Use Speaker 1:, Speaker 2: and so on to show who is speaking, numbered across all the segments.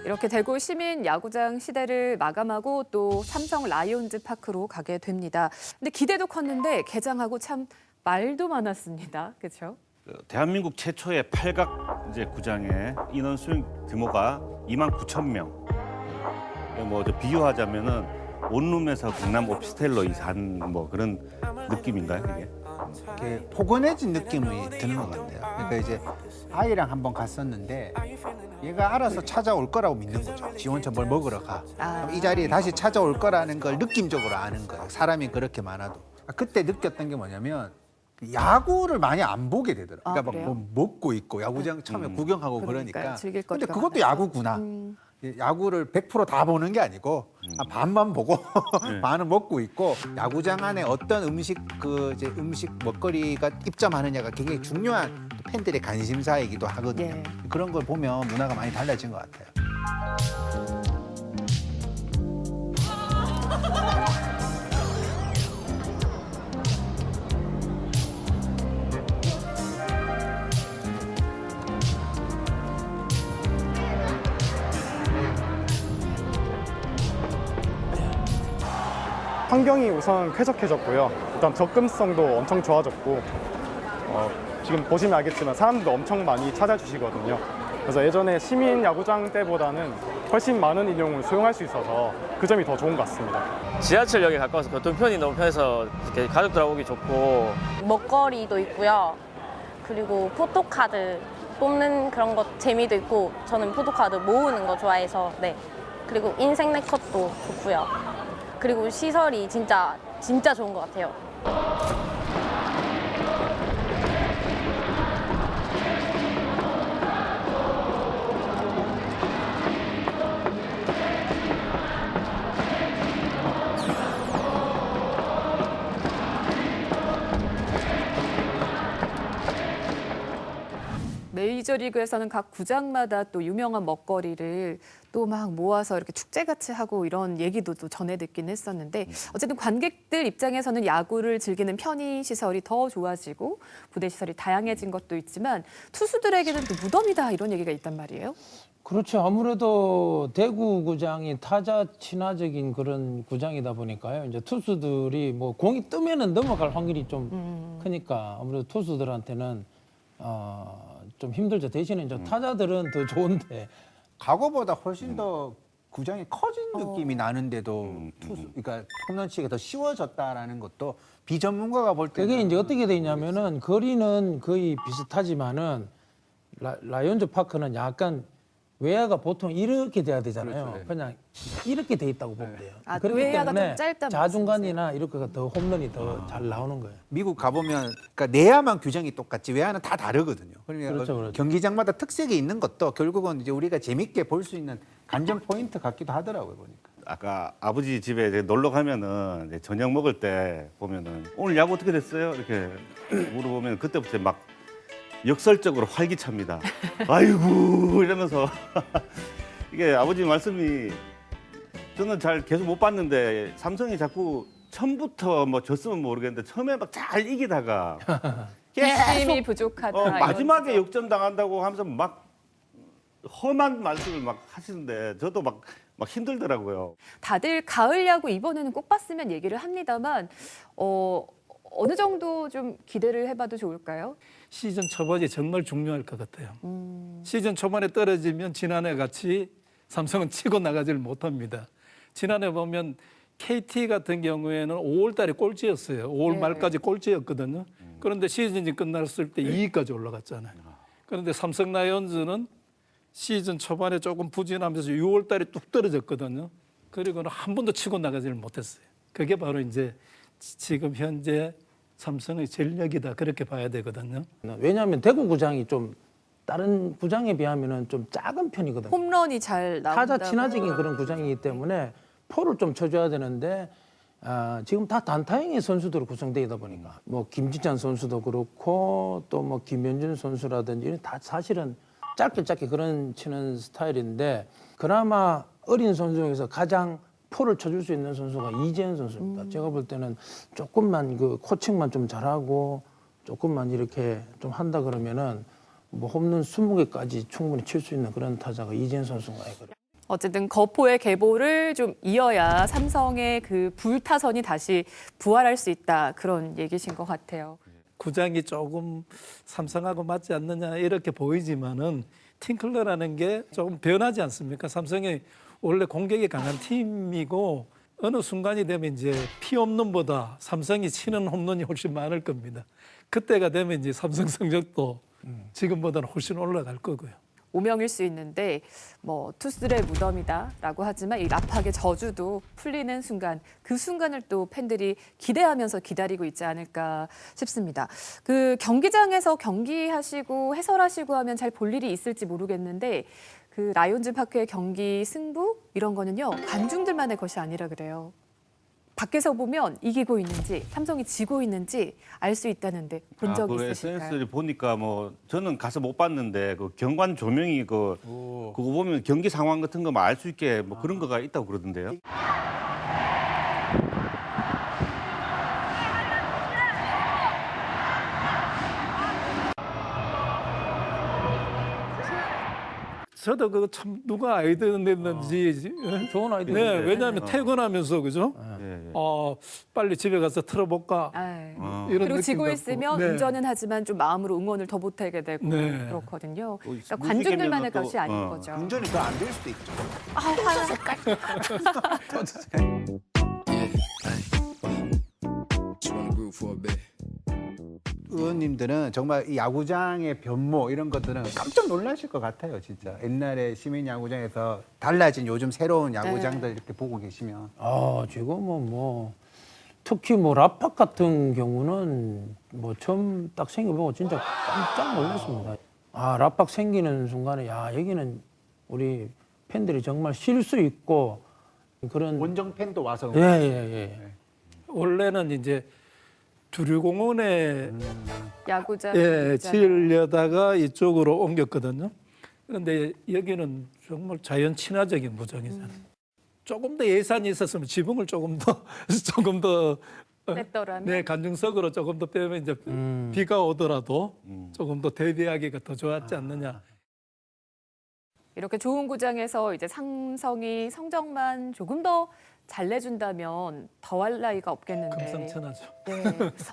Speaker 1: 이렇게 대구 시민 야구장 시대를 마감하고 또 삼성 라이온즈 파크로 가게 됩니다. 근데 기대도 컸는데 개장하고 참 말도 많았습니다. 그렇죠?
Speaker 2: 대한민국 최초의 팔각 이제 구장의 인원 수용 규모가 29,000명. 뭐 비유하자면은 원룸에서 강남 오피스텔로 이사한 뭐 그런 느낌인가요, 이게?
Speaker 3: 이렇게 포근해진 느낌이 드는 것 같아요. 그러니까 이제 아이랑 한번 갔었는데 얘가 알아서 찾아올 거라고 믿는 거죠. 지 혼자 뭘 먹으러 가. 그럼 이 자리에 다시 찾아올 거라는 걸 느낌적으로 아는 거예요. 사람이 그렇게 많아도. 그때 느꼈던 게 뭐냐면 야구를 많이 안 보게 되더라고요. 그러니까 막
Speaker 1: 그래요?
Speaker 3: 뭐 먹고 있고 야구장 처음에 구경하고
Speaker 1: 그러니까요.
Speaker 3: 그러니까.
Speaker 1: 즐길
Speaker 3: 근데
Speaker 1: 거리가
Speaker 3: 그것도
Speaker 1: 많아서.
Speaker 3: 야구구나. 야구를 100%다 보는 게 아니고 반만 보고 반은 먹고 있고 야구장 안에 어떤 음식 이제 음식 먹거리가 입점하느냐가 굉장히 중요한 팬들의 관심사이기도 하거든요.
Speaker 1: 예.
Speaker 3: 그런 걸 보면 문화가 많이 달라진 것 같아요.
Speaker 4: 환경이 우선 쾌적해졌고요. 일단 접근성도 엄청 좋아졌고 지금 보시면 알겠지만 사람들도 엄청 많이 찾아주시거든요. 그래서 예전에 시민 야구장 때보다는 훨씬 많은 인용을 수용할 수 있어서 그 점이 더 좋은 것 같습니다.
Speaker 5: 지하철역에 가까워서 교통편이 너무 편해서 이렇게 가족들 오기 좋고
Speaker 6: 먹거리도 있고요. 그리고 포토카드 뽑는 그런 것 재미도 있고 저는 포토카드 모으는 거 좋아해서 네. 그리고 인생 네컷도 좋고요. 그리고 시설이 진짜 좋은 것 같아요.
Speaker 1: 메이저리그에서는 각 구장마다 또 유명한 먹거리를 또 막 모아서 이렇게 축제같이 하고 이런 얘기도 또 전해 듣긴 했었는데 어쨌든 관객들 입장에서는 야구를 즐기는 편의시설이 더 좋아지고 부대시설이 다양해진 것도 있지만 투수들에게는 또 무덤이다 이런 얘기가 있단 말이에요.
Speaker 7: 그렇죠. 아무래도 대구 구장이 타자 친화적인 그런 구장이다 보니까요. 이제 투수들이 뭐 공이 뜨면은 넘어갈 확률이 좀 크니까 아무래도 투수들한테는 좀 힘들죠. 대신에 이제 타자들은 더 좋은데
Speaker 3: 과거보다 훨씬 더 구장이 커진 느낌이 나는데도 그러니까 홈런 치기가 더 쉬워졌다라는 것도 비전문가가 볼 때는
Speaker 7: 그게 이제 어떻게 되냐면은 거리는 거의 비슷하지만은 라이온즈 파크는 약간 외야가 보통 이렇게 돼야 되잖아요.
Speaker 3: 그렇죠.
Speaker 7: 그냥 이렇게 돼 있다고 보면 돼요.
Speaker 1: 아,
Speaker 7: 그렇기
Speaker 1: 외야가
Speaker 7: 때문에
Speaker 1: 좀 짧단
Speaker 7: 자중간이나 이렇게가 더 홈런이 더 잘 나오는 거예요.
Speaker 3: 미국 가보면 그러니까 내야만 규정이 똑같지 외야는 다 다르거든요. 그러니까
Speaker 7: 그렇죠, 그렇죠.
Speaker 3: 경기장마다 특색이 있는 것도 결국은 이제 우리가 재밌게 볼 수 있는 관전 포인트 같기도 하더라고요 보니까.
Speaker 2: 아까 아버지 집에 이제 놀러 가면은 이제 저녁 먹을 때 보면은 오늘 야구 어떻게 됐어요? 이렇게 물어보면 그때부터 막 역설적으로 활기찹니다. 아이고 이러면서 이게 아버지 말씀이 저는 잘 계속 못 봤는데 삼성이 자꾸 처음부터 뭐 졌으면 모르겠는데 처음에 막 잘 이기다가
Speaker 1: 힘이
Speaker 2: 계속
Speaker 1: 부족하다. 이런
Speaker 2: 마지막에
Speaker 1: 거죠.
Speaker 2: 역전 당한다고 하면서 막 험한 말씀을 막 하시는데 저도 막 힘들더라고요.
Speaker 1: 다들 가을 야구 이번에는 꼭 봤으면 얘기를 합니다만 어느 정도 좀 기대를 해봐도 좋을까요?
Speaker 8: 시즌 초반이 정말 중요할 것 같아요. 시즌 초반에 떨어지면 지난해 같이 삼성은 치고 나가질 못합니다. 지난해 보면 KT 같은 경우에는 5월 달에 꼴찌였어요. 5월
Speaker 1: 네.
Speaker 8: 말까지 꼴찌였거든요. 그런데 시즌이 끝났을 때 2위까지 올라갔잖아요. 그런데 삼성 라이온즈는 시즌 초반에 조금 부진하면서 6월 달에 뚝 떨어졌거든요. 그리고는 한 번도 치고 나가지를 못했어요. 그게 바로 이제 지금 현재 삼성의 전력이다 그렇게 봐야 되거든요.
Speaker 7: 왜냐하면 대구 구장이 좀 다른 구장에 비하면은 좀 작은 편이거든요.
Speaker 1: 홈런이 잘 나온다.
Speaker 7: 타자 친화적인 그런 구장이기 때문에 포를 좀 쳐줘야 되는데 지금 다 단타형의 선수들로 구성되어 있다 보니까 뭐 김지찬 선수도 그렇고 또 뭐 김현준 선수라든지 다 사실은 짧게 그런 치는 스타일인데 그나마 어린 선수 중에서 가장 포를 쳐줄 수 있는 선수가 이재현 선수입니다. 제가 볼 때는 조금만 그 코칭만 좀 잘하고 조금만 이렇게 좀 한다 그러면은 뭐 홈런 20개까지 충분히 칠 수 있는 그런 타자가 이재현 선수인가 해요.
Speaker 1: 어쨌든 거포의 계보를 좀 이어야 삼성의 그 불타선이 다시 부활할 수 있다 그런 얘기신 것 같아요.
Speaker 8: 구장이 조금 삼성하고 맞지 않느냐 이렇게 보이지만은 팀클러라는 게 조금 변하지 않습니까? 삼성이 원래 공격이 강한 팀이고 어느 순간이 되면 이제 피 홈런보다 삼성이 치는 홈런이 훨씬 많을 겁니다. 그때가 되면 이제 삼성 성적도 지금보다는 훨씬 올라갈 거고요.
Speaker 1: 오명일 수 있는데 뭐 투수들의 무덤이다라고 하지만 이 라팍의 저주도 풀리는 순간 그 순간을 또 팬들이 기대하면서 기다리고 있지 않을까 싶습니다. 그 경기장에서 경기하시고 해설하시고 하면 잘 볼 일이 있을지 모르겠는데 그 라이온즈 파크의 경기 승부 이런 거는요 관중들만의 것이 아니라 그래요. 밖에서 보면 이기고 있는지 삼성이 지고 있는지 알 수 있다는데 본 적
Speaker 2: 그
Speaker 1: 있으실까요?
Speaker 2: SNS를 보니까 뭐 저는 가서 못 봤는데 그 경관 조명이 그거 보면 경기 상황 같은 거 알 수 있게 뭐 그런 거가 있다고 그러던데요.
Speaker 8: 저도 그거 참 누가 아이디어 냈는지
Speaker 7: 좋은 아이디어.
Speaker 8: 네, 왜냐하면 퇴근하면서 그죠?
Speaker 2: 예, 예.
Speaker 8: 빨리 집에 가서 틀어볼까
Speaker 1: 아이.
Speaker 8: 이런
Speaker 1: 그리고
Speaker 8: 느낌
Speaker 1: 지고
Speaker 8: 갖고.
Speaker 1: 있으면
Speaker 8: 네.
Speaker 1: 운전은 하지만 좀 마음으로 응원을 더 못하게 되고
Speaker 8: 네.
Speaker 1: 그렇거든요. 그러니까
Speaker 2: 무지개면은
Speaker 1: 관중들만의
Speaker 2: 또,
Speaker 1: 것이 아닌 거죠.
Speaker 3: 운전이 더 안 될 수도 있죠.
Speaker 1: 아, 화나 색깔.
Speaker 3: 의원님들은 정말 이 야구장의 변모 이런 것들은 깜짝 놀라실 것 같아요, 진짜. 옛날에 시민 야구장에서 달라진 요즘 새로운 야구장들 이렇게 보고 계시면.
Speaker 7: 지금은 뭐 특히 뭐 라팍 같은 경우는 뭐 처음 딱 생겨보고 진짜 깜짝 놀랐습니다. 라팍 생기는 순간에 여기는 우리 팬들이 정말 쉴 수 있고 그런
Speaker 3: 원정 팬도 와서
Speaker 7: 예.
Speaker 8: 원래는 이제 두류공원에
Speaker 1: 야구장.
Speaker 8: 지으려다가 이쪽으로 옮겼거든요. 그런데 여기는 정말 자연 친화적인 구장이잖아요. 조금 더 예산이 있었으면 지붕을 조금 더
Speaker 1: 뺐더라면.
Speaker 8: 네, 관중석으로 조금 더 빼면 이제 비가 오더라도 조금 더 대비하기가 더 좋았지 않느냐.
Speaker 1: 이렇게 좋은 구장에서 이제 삼성이 성적만 조금 더 잘 내준다면 더할 나위가 없겠는데.
Speaker 8: 금상첨화죠.
Speaker 1: 네.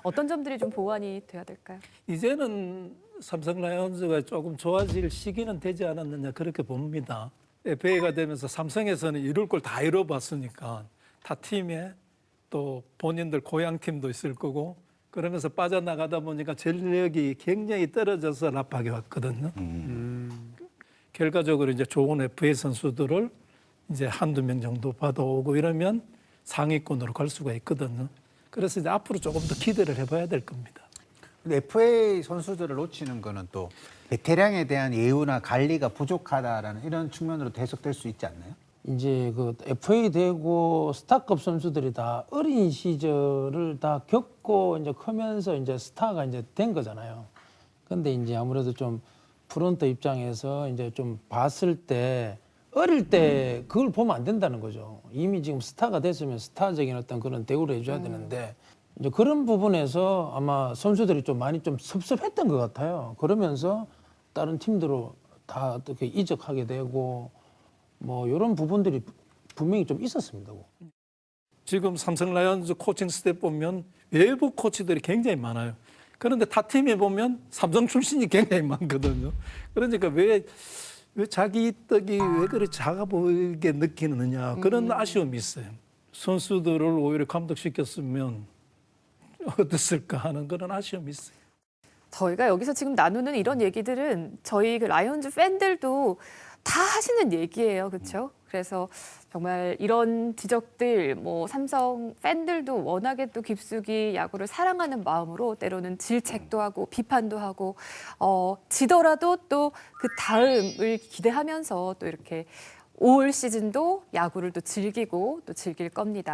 Speaker 1: 어떤 점들이 좀 보완이 돼야 될까요?
Speaker 8: 이제는 삼성 라이온즈가 조금 좋아질 시기는 되지 않았느냐 그렇게 봅니다. FA가 되면서 삼성에서는 이룰 걸 다 이뤄봤으니까 타 팀에 또 본인들 고향 팀도 있을 거고 그러면서 빠져나가다 보니까 전력이 굉장히 떨어져서 라팍에 왔거든요. 결과적으로 이제 좋은 FA 선수들을 이제 한두 명 정도 받아오고 이러면 상위권으로 갈 수가 있거든요. 그래서 이제 앞으로 조금 더 기대를 해봐야 될 겁니다.
Speaker 3: 근데 FA 선수들을 놓치는 거는 또 베테랑에 대한 예우나 관리가 부족하다라는 이런 측면으로 해석될 수 있지 않나요?
Speaker 7: 이제 그 FA 되고 스타급 선수들이 다 어린 시절을 다 겪고 이제 크면서 이제 스타가 이제 된 거잖아요. 근데 이제 아무래도 좀 프런트 입장에서 이제 좀 봤을 때 어릴 때 그걸 보면 안 된다는 거죠. 이미 지금 스타가 됐으면 스타적인 어떤 그런 대우를 해줘야 되는데 이제 그런 부분에서 아마 선수들이 좀 많이 좀 섭섭했던 것 같아요. 그러면서 다른 팀들로 다 어떻게 이적하게 되고 뭐 이런 부분들이 분명히 좀 있었습니다.
Speaker 8: 지금 삼성 라이온즈 코칭 스텝 보면 외부 코치들이 굉장히 많아요. 그런데 타 팀에 보면 삼성 출신이 굉장히 많거든요. 그러니까 왜 자기 떡이 왜 그리 작아 보이게 느끼느냐 그런 아쉬움이 있어요. 선수들을 오히려 감독시켰으면 어땠을까 하는 그런 아쉬움이 있어요.
Speaker 1: 저희가 여기서 지금 나누는 이런 얘기들은 저희 그 라이온즈 팬들도 다 하시는 얘기예요. 그렇죠? 그래서 정말 이런 지적들 뭐 삼성 팬들도 워낙에 또 깊숙이 야구를 사랑하는 마음으로 때로는 질책도 하고 비판도 하고 지더라도 또 그 다음을 기대하면서 또 이렇게 올 시즌도 야구를 또 즐기고 또 즐길 겁니다.